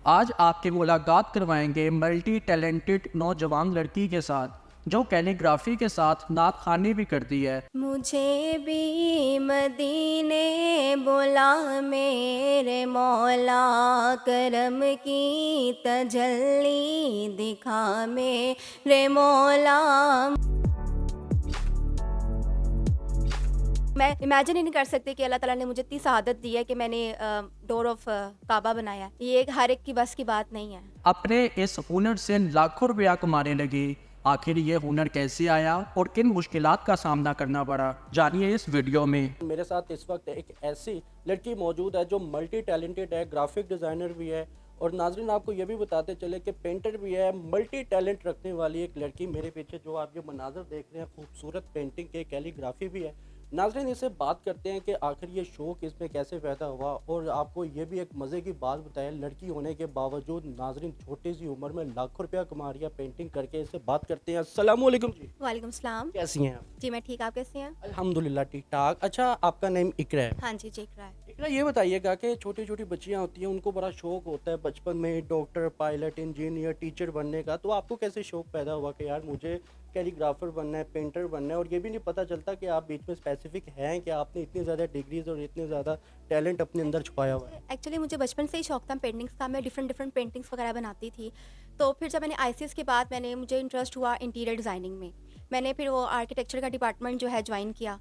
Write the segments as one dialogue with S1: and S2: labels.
S1: आज आपकी मुलाकात करवाएंगे मल्टी टैलेंटेड नौजवान लड़की के साथ जो कैलीग्राफी के साथ नात खानी भी करती है।
S2: मुझे भी मदीने बुला मेरे मौला, करम की तजल्ली दिखा मेरे मौला। मैं इमेजिन ही नहीं कर सकती कि अल्लाह ताला ने मुझे इतनी सआदत दी है कि मैंने डोर ऑफ काबा बनाया। ये हर एक की बस की बात नहीं है।
S1: अपने इस हुनर से लाखों रुपया कमाने लगी। आखिर ये हुनर कैसे आया और किन मुश्किलात का सामना करना पड़ा, जानिए इस वीडियो में।
S3: मेरे साथ इस वक्त एक ऐसी लड़की मौजूद है जो मल्टी टैलेंटेड है, ग्राफिक डिज़ाइनर भी है और नाजरीन आपको ये भी बताते चले कि पेंटर भी है। मल्टी टैलेंट रखने वाली एक लड़की मेरे पीछे जो आप ये मनाजर देख रहे हैं, खूबसूरत पेंटिंग के, कैलीग्राफी भी है। नाजरीन इससे बात करते हैं कि आखिर ये शौक इसमें कैसे पैदा हुआ और आपको ये भी एक मज़े की बात बताया, लड़की होने के बावजूद नाजरीन छोटी सी उम्र में लाखों रुपया कमा रही है पेंटिंग करके। इससे बात करते हैं। अस्सलाम वालेकुम जी,
S2: वालेकुम सलाम।
S3: कैसी हैं आप?
S2: जी मैं ठीक, आप कैसे हैं?
S3: अल्हम्दुलिल्लाह ठीक ठाक। अच्छा, आपका नेम इकरा है?
S2: हाँ जी, देख रहा है।
S3: इकरा, ये बताइएगा कि छोटी छोटी बच्चियां होती हैं, उनको बड़ा शौक होता है बचपन में डॉक्टर, पायलट, इंजीनियर, टीचर बनने का। तो आपको कैसे शौक पैदा हुआ कि यार मुझे कैलीग्राफर बनना है, पेंटर बनना है, और ये भी नहीं पता चलता कि आप बीच में स्पेसिफिक हैं कि आपने इतनी ज़्यादा डिग्रीज और इतने ज़्यादा टैलेंट अपने अंदर छुपाया हुआ है?
S2: एक्चुअली मुझे बचपन से ही शौक था पेंटिंग्स का। मैं डिफरेंट डिफरेंट पेंटिंग्स वगैरह बनाती थी। तो फिर जब मैंने आईसीएस के बाद मुझे इंटरेस्ट हुआ इंटीरियर डिज़ाइनिंग में। मैंने फिर वो आर्किटेक्चर का डिपार्टमेंट जो है ज्वाइन किया।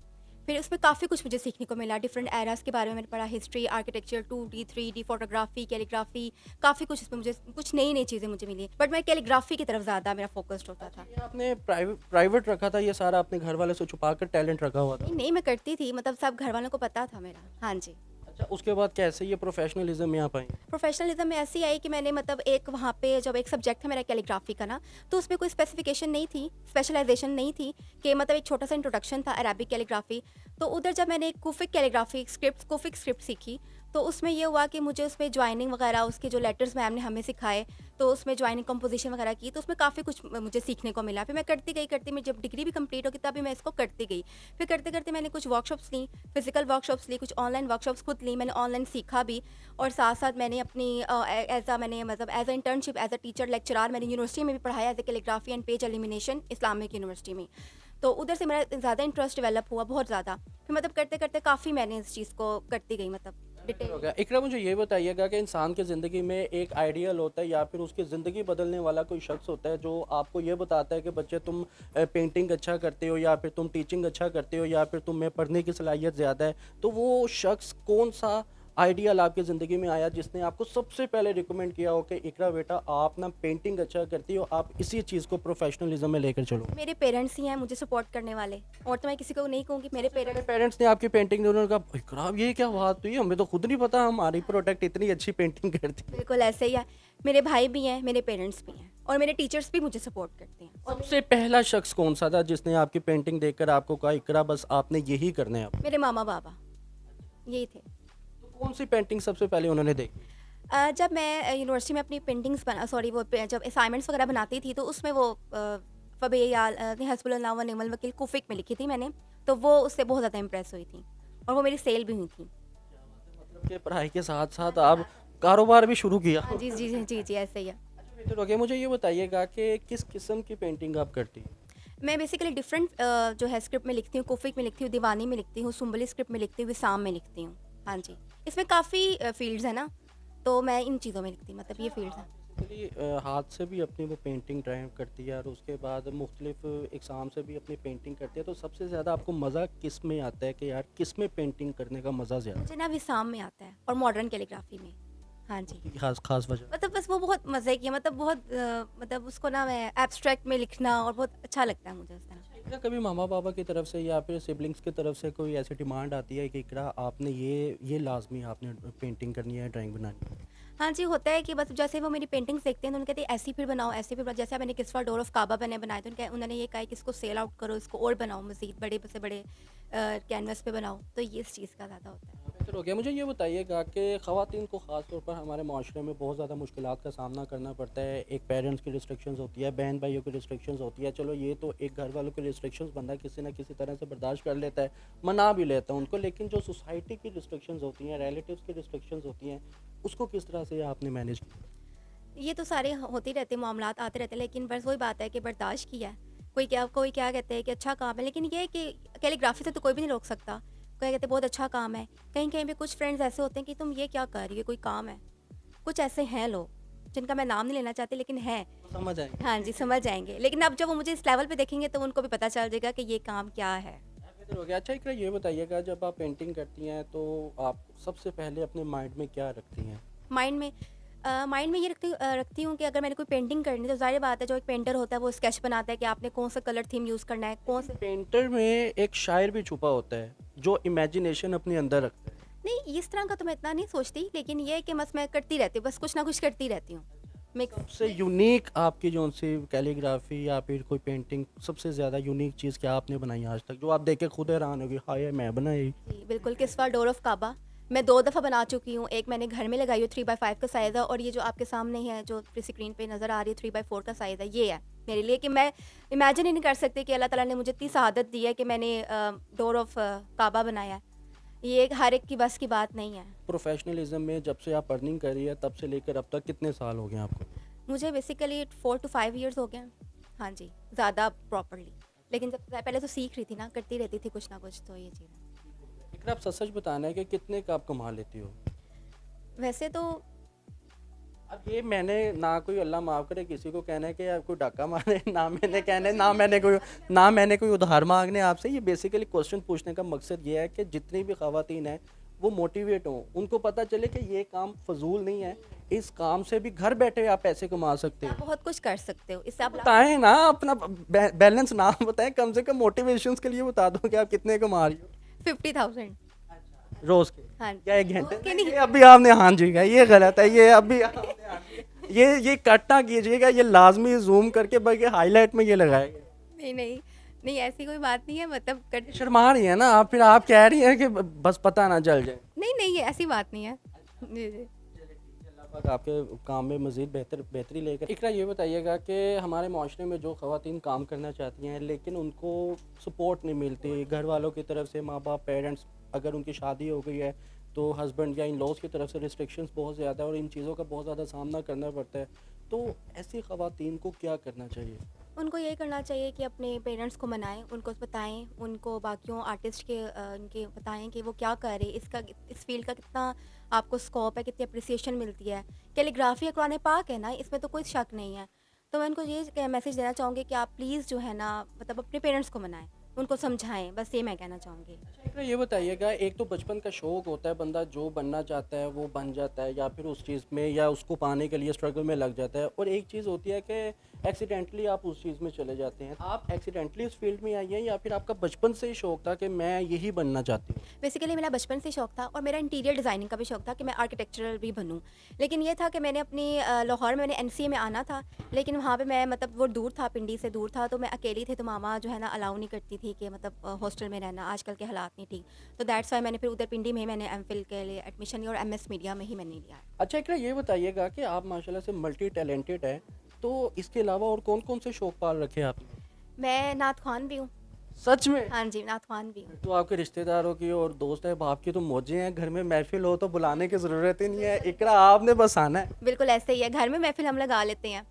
S2: फिर उसमें काफ़ी कुछ मुझे सीखने को मिला। डिफरेंट एरास के बारे में मैंने पढ़ा, history, architecture, 2D 3D photography, calligraphy, काफ़ी कुछ इसमें मुझे कुछ नई नई चीज़ें मुझे मिली। बट मैं कैलीग्राफी की तरफ ज़्यादा मेरा फोकस्ड होता था।
S3: ये आपने प्राइवेट रखा था, ये सारा अपने घर वाले से छुपा कर टैलेंट रखा हुआ था?
S2: नहीं नहीं, मैं करती थी, मतलब सब घर वालों को पता था मेरा। हाँ जी।
S3: अच्छा, उसके बाद कैसे ये प्रोफेशनलिज्म में आप आई?
S2: प्रोफेशनलिज्म में ऐसी आई कि मैंने मतलब एक वहाँ पे जब एक सब्जेक्ट था मेरा कैलीग्राफी का ना, तो उसमें कोई स्पेसिफिकेशन नहीं थी, स्पेशलाइजेशन नहीं थी कि मतलब एक छोटा सा इंट्रोडक्शन था अरेबिक कैलीग्राफी। तो उधर जब मैंने कुफिक स्क्रिप्ट सीखी, तो उसमें ये हुआ कि मुझे उसमें ज्वाइनिंग वगैरह, उसके जो लेटर्स मैम ने हमें सिखाए, तो उसमें ज्वाइनिंग कंपोजिशन वगैरह की, तो उसमें काफ़ी कुछ मुझे सीखने को मिला। फिर मैं करती मैं जब डिग्री भी कंप्लीट होगी तभी मैं इसको करती गई। फिर करते करते मैंने कुछ वर्कशॉप्स ली, फिजिकल वर्कशॉप्स ली, कुछ ऑनलाइन वर्कशॉप्स खुद ली, मैंने ऑनलाइन सीखा भी। और साथ साथ मैंने अपनी as a internship, as a teacher lecturer मैंने यूनिवर्सिटी में भी पढ़ाया, as a calligraphy and page elimination Islamic university में। तो उधर से मेरा ज़्यादा इंटरेस्ट डेवलप हुआ, बहुत ज़्यादा। फिर मतलब करते करते काफ़ी मैंने इस चीज़ को करती गई, मतलब
S3: हो
S2: डिटेल।
S3: गया। इकरा, मुझे ये बताइएगा कि इंसान की ज़िंदगी में एक आइडियल होता है या फिर उसकी ज़िंदगी बदलने वाला कोई शख्स होता है जो आपको ये बताता है कि बच्चे तुम पेंटिंग अच्छा करते हो या फिर तुम टीचिंग अच्छा करते हो या फिर तुम में पढ़ने की सलाहियत ज़्यादा है। तो वो शख्स कौन सा आइडियल आपकी ज़िंदगी में आया जिसने आपको सबसे पहले रिकमेंड किया हो कि इकरा बेटा आप ना पेंटिंग अच्छा करती हो, आप इसी चीज़ को प्रोफेशनलिज्म में लेकर चलो?
S2: मेरे पेरेंट्स ही हैं मुझे सपोर्ट करने वाले, और तो मैं किसी को नहीं कहूँगी। मेरे
S3: मेरे
S2: पेरेंट्स
S3: पेरेंट्स ने आपकी पेंटिंग ने उन्होंने कहा इकरा ये क्या बात हुई, हमें तो खुद नहीं पता हमारी प्रोडक्ट इतनी अच्छी पेंटिंग करती है?
S2: बिल्कुल ऐसे ही है। मेरे भाई भी हैं, मेरे पेरेंट्स भी हैं, और मेरे टीचर्स भी मुझे सपोर्ट करते हैं। और
S3: सबसे पहला शख्स कौन सा था जिसने आपकी पेंटिंग देखकर आपको कहा इकरा बस आपने यही करना है अब?
S2: मेरे मामा बाबा यही थे।
S3: तो कौन सी पेंटिंग सबसे पहले उन्होंने देखी?
S2: जब मैं यूनिवर्सिटी में अपनी पेंटिंग्स बना सॉरी वो जब असाइनमेंट्स वगैरह बनाती थी, तो उसमें वो फ़बे या हस्बुल्लाह व निअमल वकील कुफिक में लिखी थी मैंने। तो वो उससे बहुत ज़्यादा इम्प्रेस हुई थी और वो मेरी सेल भी हुई थी।
S3: मतलब कि पढ़ाई के साथ साथ आप कारोबार भी शुरू किया?
S2: हाँ जी, जी, जी, जी, जी, ऐसे ही है।
S3: अच्छा, बेहतर हो गया। मुझे ये बताइएगा कि किस किस्म की पेंटिंग आप करती हैं?
S2: मैं बेसिकली डिफरेंट जो है स्क्रिप्ट में लिखती हूँ, कुफिक में लिखती हूँ, दीवानी में लिखती हूँ, सुम्बली स्क्रिप्ट में लिखती हूँ, विसाम में लिखती हूँ। हाँ जी, इसमें काफ़ी फ़ील्ड्स हैं ना, तो मैं इन चीज़ों में लिखती हूँ, मतलब ये फ़ील्ड्स हैं।
S3: बेसिकली हाथ से भी अपनी वो पेंटिंग ड्राइव करती है और उसके बाद मुख्तलिफ एग्ज़ाम से भी अपनी पेंटिंग करती है। तो सबसे ज़्यादा आपको मज़ा किस में आता है कि यार किस में पेंटिंग करने का मज़ा ज़्यादा
S2: मुझे ना विसाम में आता है और मॉडर्न कैलीग्राफी में। हाँ जी।
S3: है? खास खास वजह?
S2: मतलब बस वो बहुत मज़े की है, मतलब बहुत मतलब उसको ना मैं एब्स्ट्रैक्ट में लिखना और बहुत अच्छा लगता है मुझे उस तरह।
S3: इकरा, कभी मामा पापा की तरफ से या फिर सिबलिंग्स की तरफ से कोई ऐसी डिमांड आती है कि इकरा आपने ये लाजमी आपने पेंटिंग करनी है, ड्राइंग बनानी है?
S2: हाँ जी, होता है कि बस जैसे वो मेरी पेंटिंग्स देखते हैं तो उन्हें कहते हैं ऐसी फिर बनाओ, ऐसी फिर बनाओ। जैसे मैंने किस्वा डोर ऑफ काबा मैंने बनाए, तो उन्होंने ये कहा है कि इसको सेल आउट करो, इसको और बनाओ, मज़ीद बड़े से बड़े कैनवस पे बनाओ। तो ये इस चीज़ का ज़्यादा होता है।
S3: बेहतर हो गया। मुझे ये बताइएगा कि ख़वातीन को ख़ास तौर पर हमारे माशरे में बहुत ज़्यादा मुश्किलात का सामना करना पड़ता है। एक पेरेंट्स की रिस्ट्रिक्शंस होती है, बहन भाइयों की रिस्ट्रिक्शंस होती है। चलो ये तो एक घर वालों की रिस्ट्रिक्शंस बंदा किसी न किसी तरह से बर्दाश्त कर लेता है, मना भी लेता है उनको। लेकिन जो सोसाइटी की रिस्ट्रिक्शंस होती हैं, रिलेटिव्स की रिस्ट्रिक्शंस होती हैं, उसको किस तरह से आपने मैनेज किया?
S2: ये तो सारे होते ही रहते हैं, मामलात आते रहते हैं, लेकिन बस वही बात है कि बर्दाश्त किया है। कोई क्या कहते हैं कि अच्छा काम है, लेकिन ये है कि कैलीग्राफी से तो कोई भी नहीं रोक सकता। कोई कहते हैं बहुत अच्छा काम है, कहीं-कहीं पे कुछ फ्रेंड्स ऐसे होते हैं कि तुम ये क्या कर रही हो, कोई काम है। कुछ ऐसे हैं लोग, जिनका मैं नाम नहीं लेना चाहती लेकिन हैं।
S3: समझ आएंगे।
S2: हाँ जी, समझ जाएँगे। लेकिन अब जब वो मुझे इस लेवल पे देखेंगे तो उनको भी पता चल जाएगा कि ये काम क्या है।
S3: बेहतर हो गया। अच्छा इकरा ये बताइएगा, जब आप पेंटिंग करती हैं तो आप सबसे पहले अपने माइंड में क्या रखती हैं?
S2: माइंड में ये रखती हूँ कि अगर मैंने कोई पेंटिंग करनी है तो ज़ाहिर बात है, जो एक पेंटर होता है वो स्केच बनाता है कि आपने कौन सा कलर थीम यूज़ करना है, कौन से।
S3: पेंटर में एक शायर भी छुपा होता है जो इमेजिनेशन अपने अंदर रखता है।
S2: नहीं, इस तरह का तो मैं इतना नहीं सोचती, लेकिन ये है कि बस मैं करती रहती हूँ, बस कुछ ना कुछ करती रहती हूँ। मिक्स।
S3: सबसे यूनिक आपकी जो सी कैलीग्राफी या फिर कोई पेंटिंग, सबसे ज़्यादा यूनिक चीज़ क्या आपने बनाई आज तक जो आप देख के खुद हैरान होगी, हाय मैं बनाई?
S2: जी, बिल्कुल, किस्वा डोर ऑफ काबा मैं 2 दफ़ा बना चुकी हूँ। एक मैंने घर में लगाई है, 3x5 का साइज़ है, और ये जो आपके सामने है, जो स्क्रीन पे नज़र आ रही है, 3x4 का साइज़ है, ये है मेरे लिए कि मैं इमेजिन ही नहीं कर सकती कि अल्लाह ताला ने मुझे इतनी सआदत दी है कि मैंने डोर ऑफ काबा बनाया है। ये एक हर एक की बस की बात नहीं है।
S3: प्रोफेशनलिज्म में जब से आप अर्निंग कर रही है तब से लेकर अब तक कितने साल हो गए आपको?
S2: मुझे बेसिकली 4 टू 5 इयर्स हो गए हैं। हाँ जी, ज़्यादा प्रॉपर्ली। लेकिन जब पहले तो सीख रही थी ना, करती रहती थी कुछ ना कुछ, तो ये चीज़ है।
S3: इकरा आप सच सच बताना है कि कितने का आप कमा लेती हो?
S2: वैसे तो
S3: अब ये मैंने ना कोई अल्लाह माफ़ करे किसी को कहना है कि आप कोई डाका मारे, ना मैंने कहना है, ना मैंने कोई उधार मांगने आपसे। ये बेसिकली क्वेश्चन पूछने का मकसद ये है कि जितनी भी ख़वातीन हैं वो मोटिवेट हों, उनको पता चले कि ये काम फजूल नहीं है, इस काम से भी घर बैठे आप पैसे कमा सकते
S2: आप
S3: हो।
S2: बहुत कुछ कर सकते हो। इससे आप
S3: बताएं ना अपना बैलेंस ना बताएं, कम से कम मोटिवेशंस के लिए बता दो कि आप कितने कमा रही हो
S2: 50,000।
S3: रोज के
S2: हाँ जी।
S3: या 1 घंटे
S2: रोज़ के
S3: में?
S2: नहीं।
S3: ये अभी आपने हाँ जी कहा, ये गलत है, ये अभी आपने हाँ जी। ये कट ना कीजिएगा, ये लाजमी जूम करके बल्कि हाईलाइट में ये लगाएगा।
S2: नहीं, नहीं, नहीं, ऐसी कोई बात नहीं है, मतलब कर
S3: शर्मा रही है ना आप, फिर आप कह रही हैं कि बस पता ना चल जाए।
S2: नहीं, नहीं, ऐसी बात नहीं है। जी, जी।
S3: अल्लाह पाक आपके काम में मज़ीद बेहतरी लेकर। इकरा ये बताइएगा कि हमारे माशरे में जो ख़वातीन काम करना चाहती हैं लेकिन उनको सपोर्ट नहीं मिलती घर वालों की तरफ से, माँ बाप पेरेंट्स, अगर उनकी शादी हो गई है तो हस्बैंड या इन लॉज की तरफ से रिस्ट्रिक्शंस बहुत ज़्यादा है और इन चीज़ों का बहुत ज़्यादा सामना करना पड़ता है, तो ऐसी ख़वातीन को क्या करना चाहिए?
S2: उनको ये करना चाहिए कि अपने पेरेंट्स को मनाएँ, उनको बताएँ, उनको बाकियों आर्टिस्ट के उनके बताएँ कि वो क्या कर रहे हैं, इस फ़ील्ड का कितना आपको स्कोप है, कितनी एप्रिसिएशन मिलती है। कैलीग्राफ़ी कुरान पाक है ना, इसमें तो कोई शक नहीं है। तो मैं उनको ये मैसेज देना चाहूँगी कि आप प्लीज़ जो है ना, मतलब अपने पेरेंट्स को मनाएँ, उनको समझाएँ, बस ये मैं कहना चाहूँगी।
S3: अच्छा ये बताइएगा, एक तो बचपन का शौक होता है, बंदा जो बनना चाहता है वो बन जाता है या फिर उस चीज़ में या उसको पाने के लिए स्ट्रगल में लग जाता है, और एक चीज़ होती है कि एक्सीडेंटली आप उस चीज़ में चले जाते हैं। आप एक्सीडेंटली इस फील्ड में आई हैं या फिर आपका बचपन से ही शौक था कि मैं यही बनना चाहती हूँ?
S2: बेसिकली मेरा बचपन से शौक था, और मेरा इंटीरियर डिज़ाइनिंग का भी शौक था कि मैं आर्किटेक्चरल भी बनूँ। लेकिन ये था कि मैंने अपनी लाहौर में मैंने एनसीए में आना था, लेकिन वहाँ पे मैं मतलब वो दूर था, पिंडी से दूर था, तो मैं अकेली थी, तो मामा जो है ना अलाउ नहीं करती थी कि मतलब हॉस्टल में रहना, आजकल के हालात नहीं ठीक। तो दैट्स वाई मैंने फिर उधर पिंडी में ही मैंने एमफिल के लिए एडमिशन लिया, और एमएस मीडिया में ही मैंने लिया है।
S3: अच्छा इकरा ये बताइएगा कि आप माशाल्लाह से मल्टी टैलेंटेड है, तो इसके अलावा और कौन कौन से शौक पाल रखे हैं आपने?
S2: मैं नात ख़्वान भी हूँ।
S3: सच में?
S2: हाँ जी, नात ख़्वान भी हूँ।
S3: तो आपके रिश्तेदारों की और दोस्त है बाप की तो मौजें हैं, घर में महफिल हो तो बुलाने की ज़रूरत ही नहीं है, इकरा आपने बस आना है।
S2: बिल्कुल ऐसे ही है, घर में महफ़िल हम लगा लेते हैं।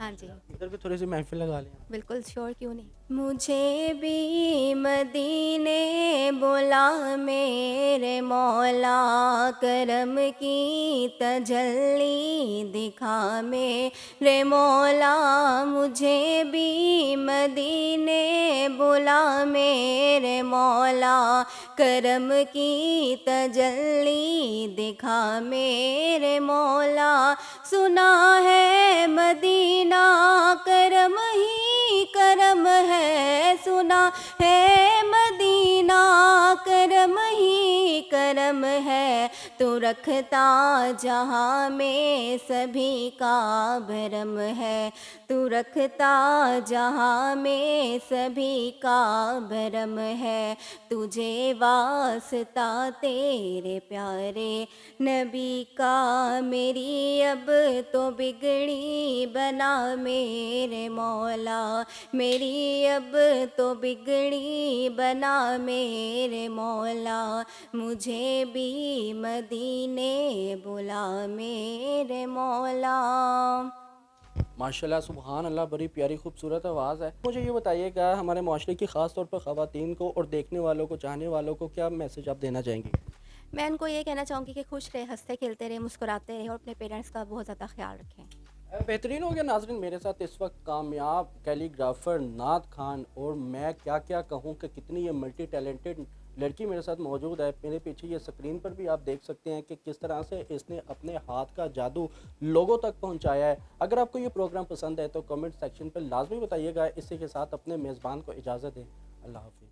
S2: हाँ जी,
S3: इधर भी थोड़ी सी महफिल लगा लें।
S2: बिल्कुल श्योर, क्यों नहीं। मुझे भी मदीने बुला मेरे मौला, करम की तजल्ली दिखा मेरे मौला, मुझे भी मदीने बुला मेरे मौला, करम की तजल्ली दिखा मेरे मौला, सुना है मदीना करम ही करम है, सुना है मदीना करम ही करम है, तू रखता जहाँ में सभी का भरम है, तू रखता जहाँ में सभी का भरम है, तुझे वास्ता तेरे प्यारे नबी का, मेरी अब तो बिगड़ी बना मेरे मौला, मेरी अब तो बिगड़ी बना मेरे मौला, मुझे भी मदीने बुला मेरे मौला।
S3: माशाल्लाह सुबहान अल्लाह, बड़ी प्यारी खूबसूरत आवाज़ है। मुझे ये बताइएगा, हमारे माशरे की ख़ास तौर पर ख़वातीन को और देखने वालों को, चाहने वालों को क्या मैसेज आप देना चाहेंगी?
S2: मैं उनको ये कहना चाहूँगी कि खुश रहे, हँसते खेलते रहें, मुस्कुराते रहें और अपने पेरेंट्स का बहुत ज़्यादा ख्याल रखें।
S3: बेहतरीन हो गया नाज़रीन, मेरे साथ इस वक्त कामयाब कैलीग्राफर नात खान, और मैं क्या क्या कहूँ कि कितनी ये मल्टी टैलेंटेड लड़की मेरे साथ मौजूद है। मेरे पीछे ये स्क्रीन पर भी आप देख सकते हैं कि किस तरह से इसने अपने हाथ का जादू लोगों तक पहुंचाया है। अगर आपको ये प्रोग्राम पसंद है तो कमेंट सेक्शन पर लाजमी बताइएगा। इसी के साथ अपने मेज़बान को इजाज़त दें। अल्लाह हाफिज़।